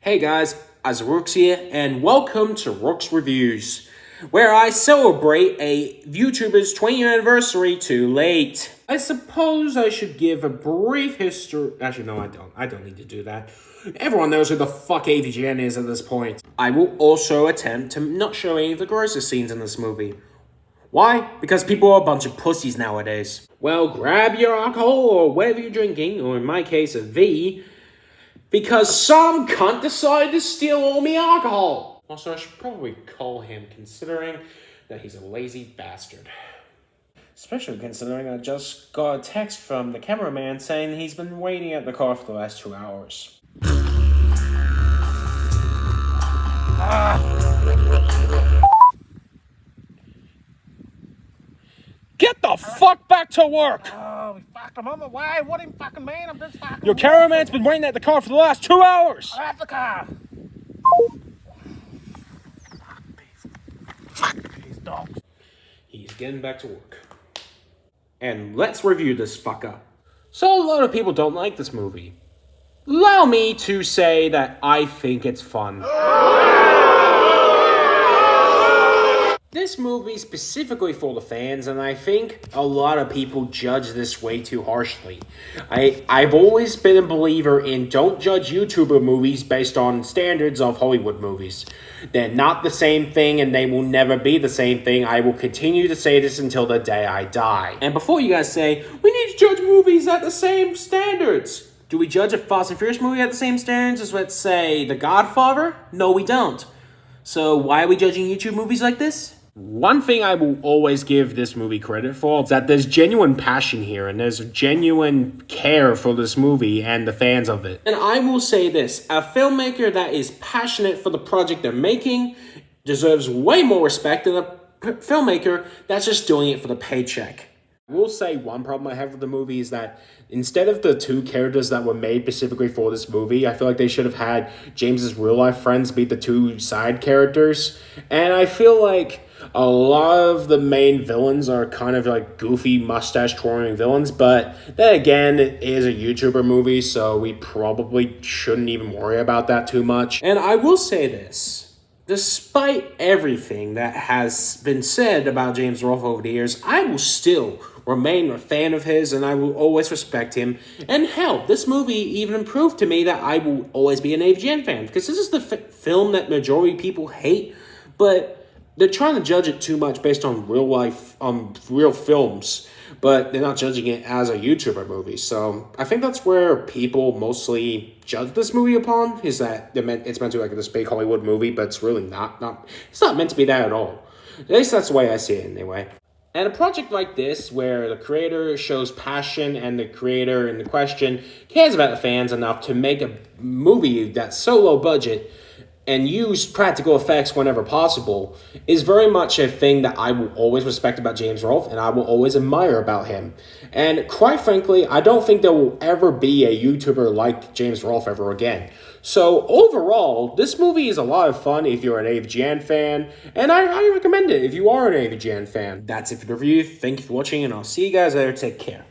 Hey guys, Rooks here, and welcome to Rooks Reviews, where I celebrate a YouTuber's 20th anniversary too late. I suppose I should give a brief history. Actually, no, I don't. I don't need to do that. Everyone knows who the fuck AVGN is at this point. I will also attempt to not show any of the grossest scenes in this movie. Why? Because people are a bunch of pussies nowadays. Well, grab your alcohol or whatever you're drinking, or in my case, a V, because some cunt decided to steal all me alcohol. Also, I should probably call him, considering that he's a lazy bastard. Especially considering I just got a text from the cameraman saying he's been waiting at the car for the last 2 hours. Get the fuck back to work! Oh, we fucked him on the way. What do you fucking mean? I'm just fucking. Your cameraman's been waiting at the car for the last 2 hours! I have the car. Fuck these dogs. He's getting back to work. And let's review this fucker. So a lot of people don't like this movie. Allow me to say that I think it's fun. This movie is specifically for the fans, and I think a lot of people judge this way too harshly. I've always been a believer in don't judge YouTuber movies based on standards of Hollywood movies. They're not the same thing, and they will never be the same thing. I will continue to say this until the day I die. And before you guys say, we need to judge movies at the same standards. Do we judge a Fast and Furious movie at the same standards as, let's say, The Godfather? No, we don't. So why are we judging YouTube movies like this? One thing I will always give this movie credit for is that there's genuine passion here and there's genuine care for this movie and the fans of it. And I will say this, a filmmaker that is passionate for the project they're making deserves way more respect than a filmmaker that's just doing it for the paycheck. I will say one problem I have with the movie is that instead of the two characters that were made specifically for this movie, I feel like they should have had James's real-life friends be the two side characters. And I feel like a lot of the main villains are kind of like goofy mustache-twirling villains, but then again, it is a YouTuber movie, so we probably shouldn't even worry about that too much. And I will say this. Despite everything that has been said about James Rolfe over the years, I will still remain a fan of his and I will always respect him. And hell, this movie even proved to me that I will always be an AVGN fan, because this is the film that majority of people hate, but they're trying to judge it too much based on real life, real films, but they're not judging it as a YouTuber movie. So I think that's where people mostly judge this movie upon, is that it's meant to be like this big Hollywood movie, but it's really not. It's not meant to be that at all. At least that's the way I see it anyway. And a project like this, where the creator shows passion and the creator in the question cares about the fans enough to make a movie that's so low budget and use practical effects whenever possible, is very much a thing that I will always respect about James Rolfe and I will always admire about him. And quite frankly, I don't think there will ever be a YouTuber like James Rolfe ever again. So overall, this movie is a lot of fun if you're an AVGN fan, and I highly recommend it if you are an AVGN fan. That's it for the review. Thank you for watching, and I'll see you guys later. Take care.